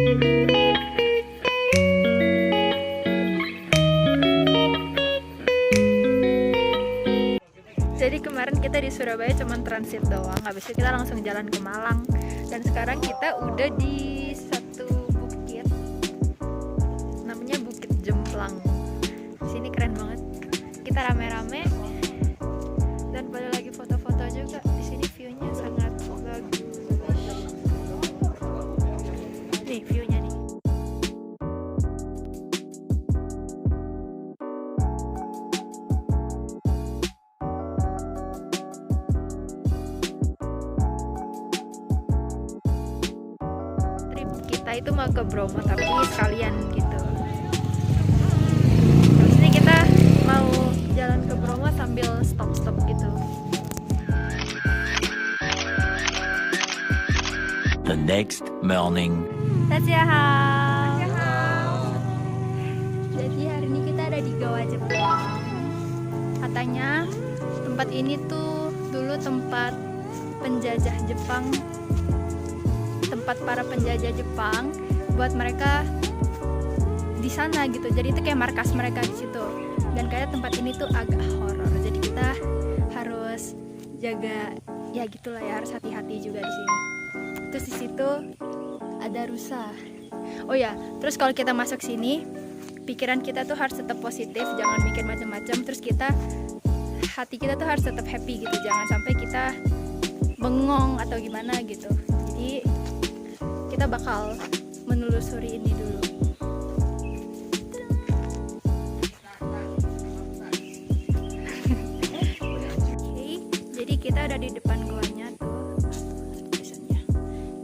Jadi kemarin kita di Surabaya cuman transit doang, habis itu kita langsung jalan ke Malang. Dan sekarang kita udah di satu bukit, namanya Bukit Jemplang. Di sini keren banget. Kita rame-rame dan pada lagi foto-foto juga. Di sini view-nya sangat bagus. Nih view-nya nih. Kita itu mau ke Bromo tapi sekalian gitu. Terus ini kita mau jalan ke Bromo sambil stop-stop gitu. The next morning. Dadah. Jadi hari ini kita ada di Goa Jepang. Katanya tempat ini tuh dulu tempat penjajah Jepang, tempat para penjajah Jepang buat mereka di sana gitu. Jadi itu kayak markas mereka di situ. Dan kayak tempat ini tuh agak horor. Jadi kita harus jaga ya gitulah ya, harus hati-hati juga di sini. Terus di situ ada rusa. Oh ya, terus kalau kita masuk sini, pikiran kita tuh harus tetap positif, jangan mikir macam-macam. Terus hati kita tuh harus tetap happy gitu. Jangan sampai kita bengong atau gimana gitu. Jadi kita bakal menelusuri ini dulu. Oke, jadi kita ada di depan goanya tuh.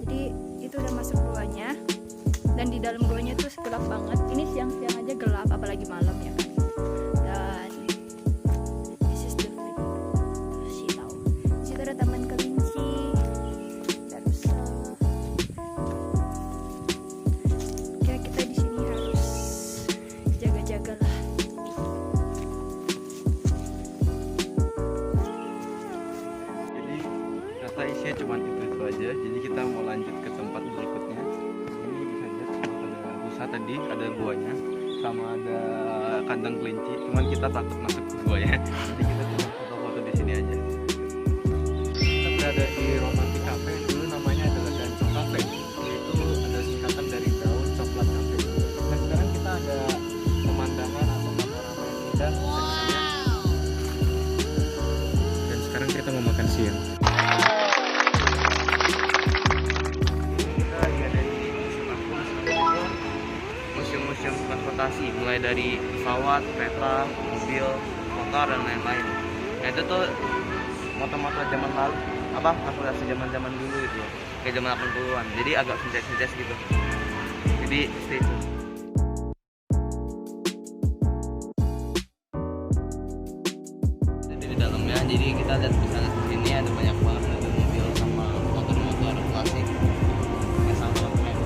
Jadi itu udah masuk goanya. Dan di dalam goanya tuh gelap banget. Ini siang-siang aja gelap, apalagi malam ya kan. Dan this is the view. Silau. Di situ ada taman kelinci. Ada rusa. Kira kita di sini harus jaga-jaga lah. Jadi rasa isinya cuma itu aja. Jadi kita mau lanjut ke tempat berikutnya. Ini bisa lihat ada rusa tadi, ada guanya, sama ada kandang kelinci. Cuman kita takut masuk ke guanya. Jadi kita cuma foto-foto di sini aja. Kita berada di Romantic Cafe. Dulu namanya adalah Dancok Cafe. Itu ada singkatan dari daun coklat cafe. Dan sekarang kita ada pemandangan atau panorama yang indah. Dan sekarang kita mau makan siang. Museum transportasi, mulai dari pesawat, kereta, mobil, motor, dan lain-lain. Nah itu tuh motor-motor zaman lalu, transportasi zaman dulu gitu loh, kayak zaman 80-an. Jadi agak vintage gitu. Jadi stay tune. Jadi di dalamnya, jadi kita lihat di sana sini ada banyak banget mobil sama motor-motor klasik. Kayak sama keren.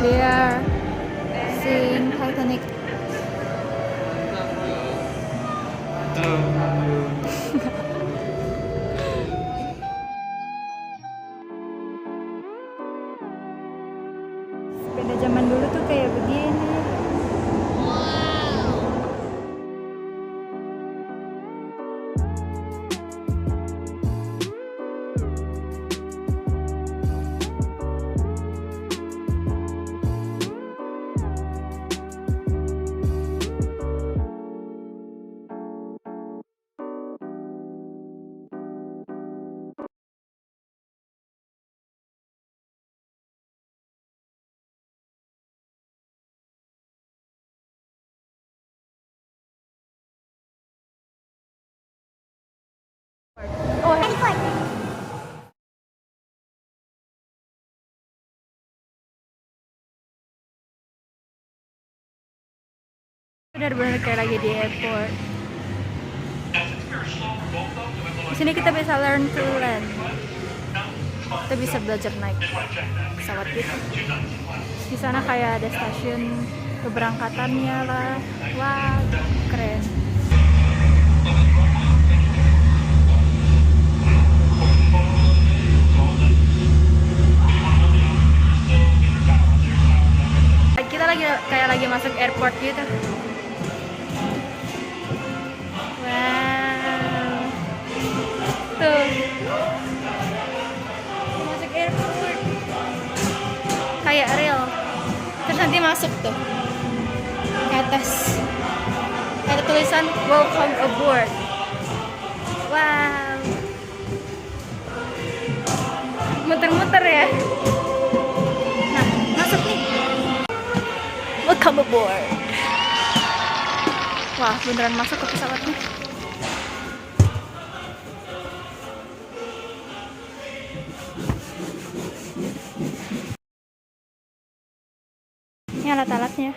They are seeing Titanic. Sepeda zaman dulu tuh kayak begini. Oh, handphone. Benar-benar kayak lagi di airport. Di sini kita bisa learn to land. Kita bisa belajar naik pesawat gitu. Di sana kayak ada stasiun keberangkatannya lah. Wah, keren. Kita kayak lagi masuk airport gitu. Wow. Tuh. Masuk airport. Kayak real. Terus nanti masuk tuh. Ke atas. Ada tulisan welcome aboard. Wow. Muter-muter ya. Nah, masuk nih. Welcome aboard. Wah, beneran masuk ke pesawatnya. Ini alat-alatnya.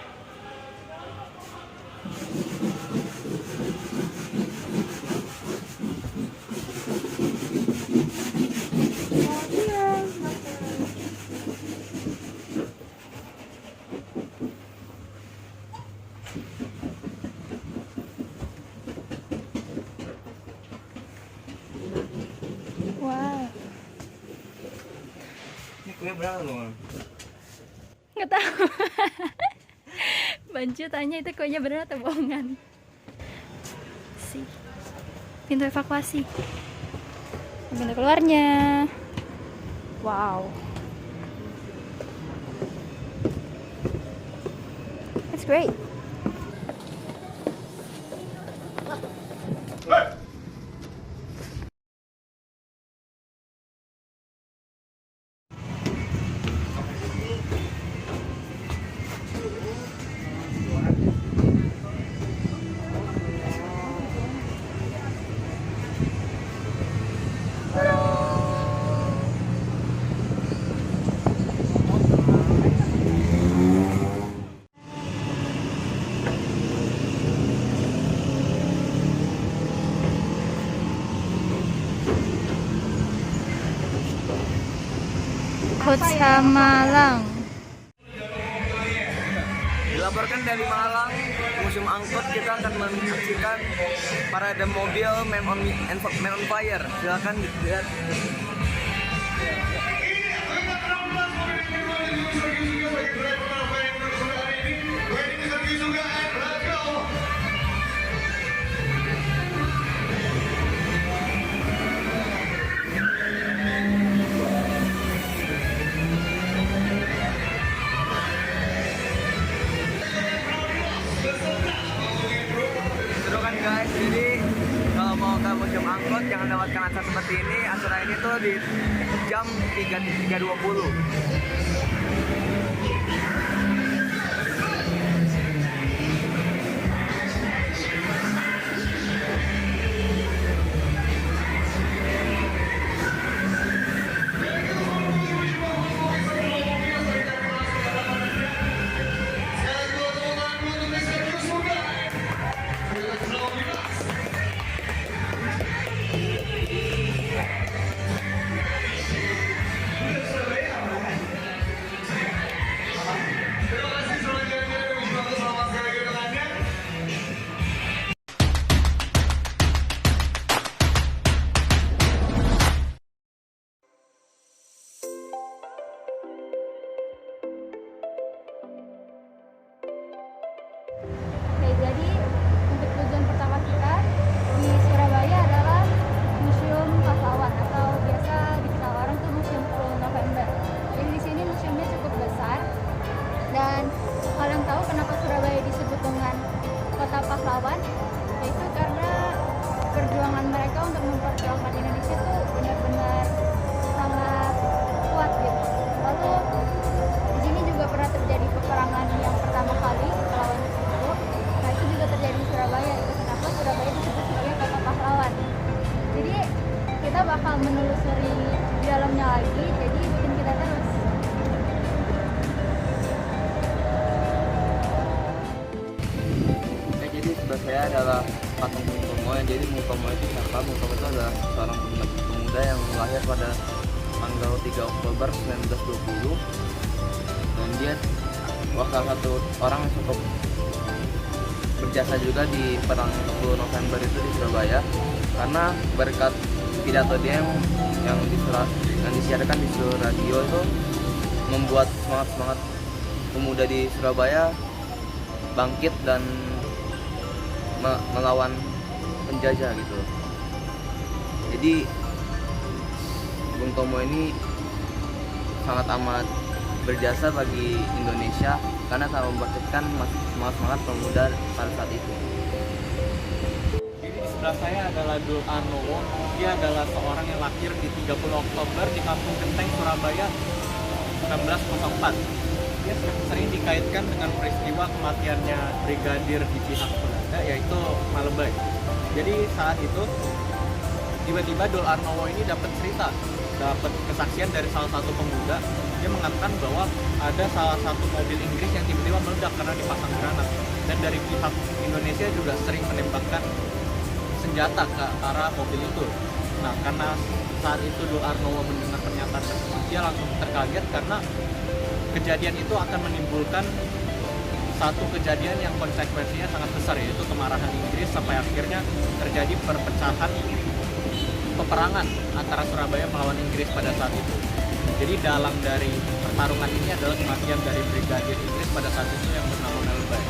Wow. Ini kue berapa loh? Nggak tahu. Bancu tanya itu kuenya bener atau bohongan. Si pintu evakuasi. Pintu keluarnya. Wow. That's great. Kota Malang. Dilaporkan dari Malang, Museum Angkut, kita akan menyaksikan parade mobil Man on Fire. Silakan dilihat. Seru kan guys, jadi kalau mau ke Museum Angkut jangan lewatkan acara seperti ini. Acara ini tuh di jam 3.20. Bung Tomo itu adalah seorang pemuda yang lahir pada tanggal 3 Oktober 1920, dan dia salah satu orang yang cukup berjasa juga di perang 10 November itu di Surabaya, karena berkat pidato dia yang disiarkan di seluruh radio itu membuat semangat pemuda di Surabaya bangkit dan melawan penjajah gitu. Jadi Bung Tomo ini sangat amat berjasa bagi Indonesia karena telah membangkitkan semangat pemuda pada saat itu. Di sebelah saya adalah Dul Arnowo. Dia adalah seorang yang lahir di 30 Oktober di Kampung Genteng, Surabaya 1604. Dia sering dikaitkan dengan peristiwa kematiannya brigadir di pihak Belanda, yaitu Malebay. Jadi saat itu tiba-tiba Dul Arnowo ini dapat kesaksian dari salah satu pemuda. Dia mengatakan bahwa ada salah satu mobil Inggris yang tiba-tiba meledak karena dipasang granat, dan dari pihak Indonesia juga sering menembakkan senjata ke arah mobil itu. Nah, karena saat itu Dul Arnowo mendengar pernyataan tersebut, dia langsung terkaget karena kejadian itu akan menimbulkan satu kejadian yang konsekuensinya sangat besar, yaitu kemarahan Inggris sampai akhirnya terjadi peperangan antara Surabaya melawan Inggris pada saat itu. Jadi dalam dari pertarungan ini adalah kematian dari brigadir Inggris pada saat itu yang bernama Malebay.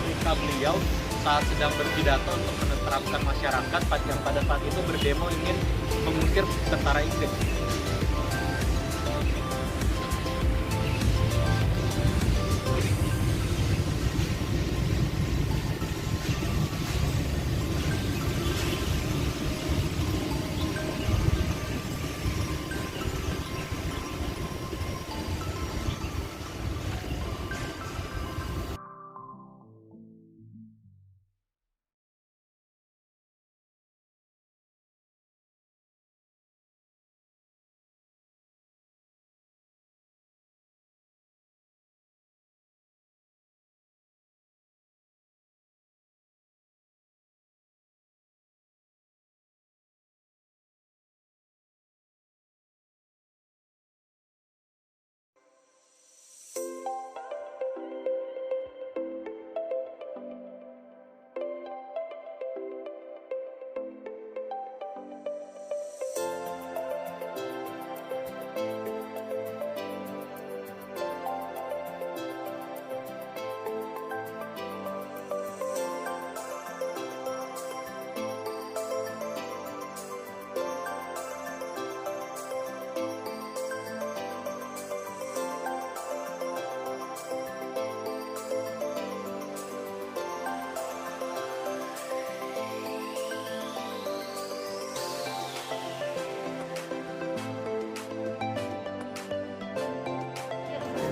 Ketika beliau saat sedang berpidato untuk menerapkan masyarakat yang pada saat itu berdemo ingin mengusir tentara Inggris.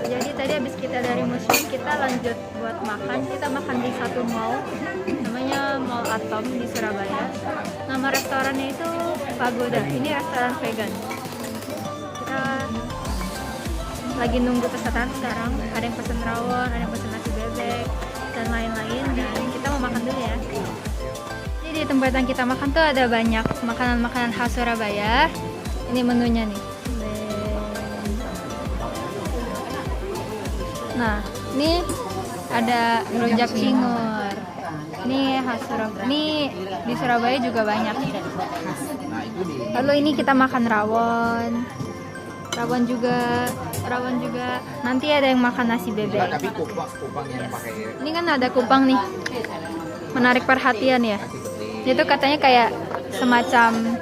Jadi tadi habis kita dari museum, kita lanjut buat makan. Kita makan di satu mall, namanya Mall Atom di Surabaya. Nama restorannya itu Pagoda. Ini restoran vegan. Kita lagi nunggu pesanan sekarang. Ada yang pesen rawon, ada yang pesen nasi bebek, dan lain-lain. Dan kita mau makan dulu ya. Jadi di tempat yang kita makan tuh ada banyak makanan-makanan khas Surabaya. Ini menunya nih. Nah, ini ada rujak cingur. Ini khas Surabaya. Ini di Surabaya juga banyak. Lalu ini kita makan rawon. Rawon juga. Nanti ada yang makan nasi bebek. Ini kan ada kupang nih. Menarik perhatian ya. Itu katanya kayak semacam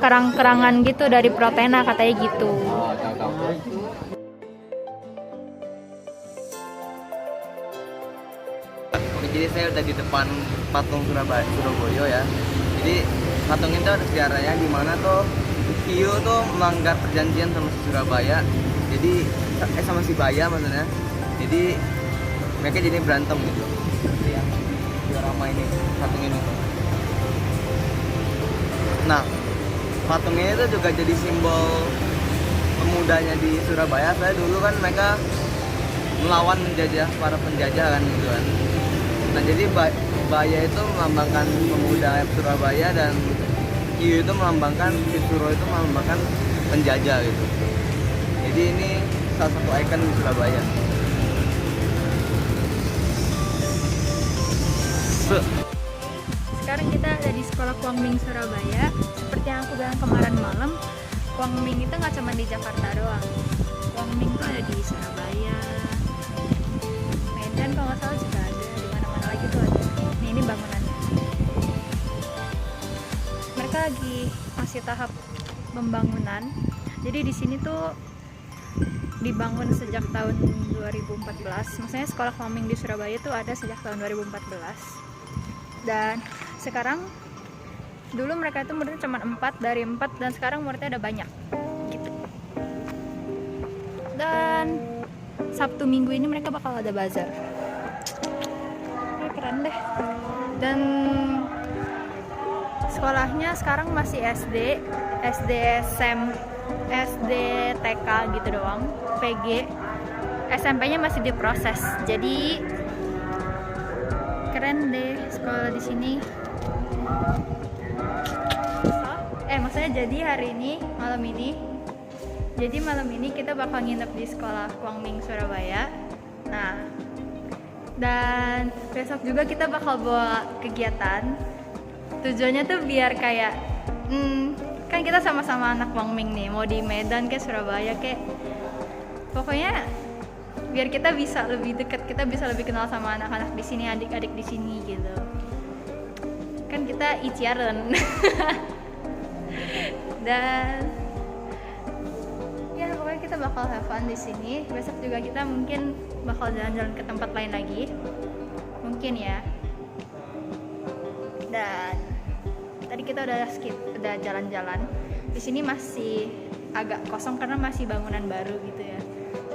kerang-kerangan gitu dari Protena katanya gitu. Jadi saya udah di depan patung Surabaya ya. Jadi patung itu ada sejarahnya di mana tuh Hiu tuh melanggar perjanjian sama si Surabaya. Jadi sama si Baya maksudnya. Jadi mereka jadi berantem gitu. Jadi yang diorama ini, patung ini. Nah, patung ini tuh juga jadi simbol pemudanya di Surabaya. Saya dulu kan mereka melawan para penjajah kan gitu kan. Nah jadi Baya itu melambangkan pemuda Surabaya dan hiu itu melambangkan, Suro itu melambangkan penjajah gitu. Jadi ini salah satu ikon di Surabaya. Sekarang kita ada di sekolah Kwangming Surabaya. Seperti yang aku bilang kemarin malam, Kwangming itu nggak cuma di Jakarta doang. Kwangming tuh ada di Surabaya, Medan kalau nggak salah juga ada, di mana-mana lagi tuh ada. Ini bangunannya. Mereka lagi masih tahap pembangunan. Jadi di sini tuh dibangun sejak tahun 2014. Maksudnya sekolah Kwangming di Surabaya tuh ada sejak tahun 2014. Dan sekarang, dulu mereka itu muridnya cuma 4 dari 4 dan sekarang muridnya ada banyak gitu. Dan Sabtu Minggu ini mereka bakal ada bazar. Keren deh. Dan sekolahnya sekarang masih SD, SD TK gitu doang, PG. SMP-nya masih diproses. Jadi keren deh sekolah di sini. Maksudnya jadi hari ini, malam ini kita bakal nginep di sekolah Kwangming Surabaya. Nah, dan besok juga kita bakal bawa kegiatan. Tujuannya tuh biar kayak kan kita sama-sama anak Kwangming nih, mau di Medan kayak Surabaya kayak, pokoknya biar kita bisa lebih dekat, kita bisa lebih kenal sama anak-anak di sini, adik-adik di sini gitu. Kan kita iciaren. Dan ya pokoknya kita bakal have fun di sini. Besok juga kita mungkin bakal jalan-jalan ke tempat lain lagi. Mungkin ya. Dan tadi kita udah jalan-jalan. Di sini masih agak kosong karena masih bangunan baru gitu ya.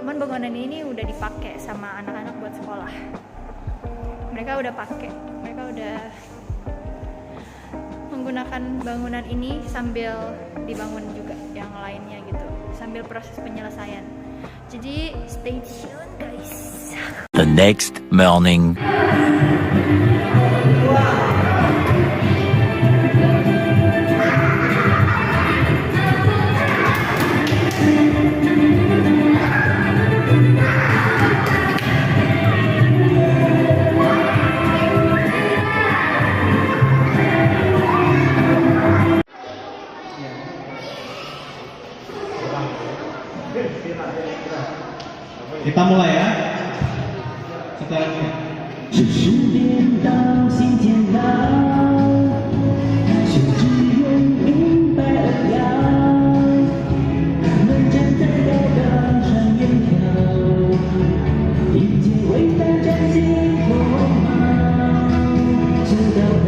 Cuman bangunan ini udah dipakai sama anak-anak buat sekolah. Mereka udah menggunakan bangunan ini sambil dibangun juga yang lainnya gitu, sambil proses penyelesaian. Jadi stay tune guys. The next morning. Kita mulai ya. Sekarang 只是颠倒心间老，却只有明白了。能站在高岗上远眺，迎接伟大崭新风貌，直到难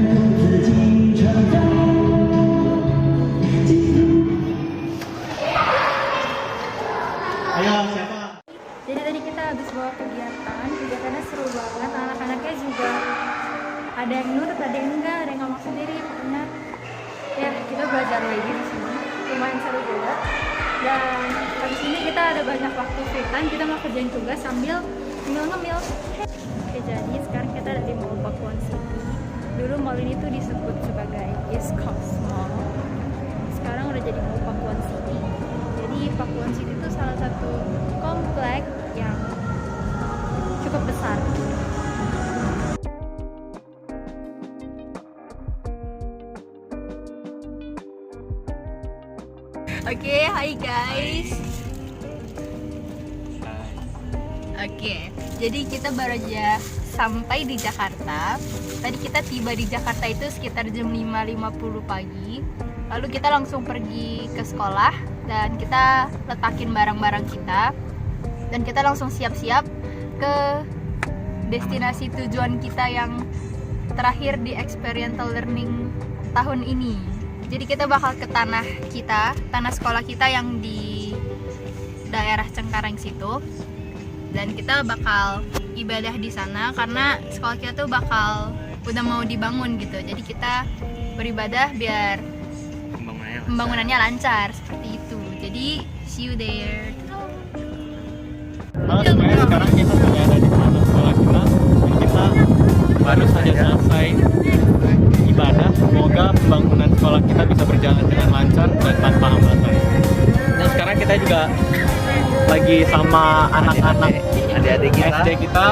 从自己创造。记录。 ayo siapa? Jadi tadi kita habis bawa kegiatannya seru banget, anak-anaknya juga ada yang nurut, ada yang enggak, ada yang ngomong sendiri, pokoknya ya kita belajar lagi di sini, lumayan seru juga. Dan habis ini kita ada banyak waktu free time, kita mau kerjain tugas sambil ngemil-ngemil. Oke, jadi sekarang kita ada di Mall Pakuan City. Dulu mall ini tuh disebut sebagai East Coast Mall, sekarang udah jadi Mall Pakuan City. Jadi Pakuan City itu salah satu komplek yang cukup besar. Oke, hai guys. Oke, jadi kita baru aja sampai di Jakarta. Tadi kita tiba di Jakarta itu sekitar jam 5.50 pagi. Lalu kita langsung pergi ke sekolah dan kita letakin barang-barang kita. Dan kita langsung siap-siap ke destinasi tujuan kita yang terakhir di experiential learning tahun ini. Jadi kita bakal ke tanah sekolah kita yang di daerah Cengkareng situ. Dan kita bakal ibadah di sana karena sekolah kita tuh bakal udah mau dibangun gitu. Jadi kita beribadah biar pembangunannya lancar seperti itu. Jadi see you there. Halo semuanya, sekarang kita sudah ada di depan sekolah kita dan kita baru saja selesai ibadah. Semoga pembangunan sekolah kita bisa berjalan dengan lancar dan tanpa hambatan. Dan sekarang kita juga lagi sama anak-anak adik-adik kita SD kita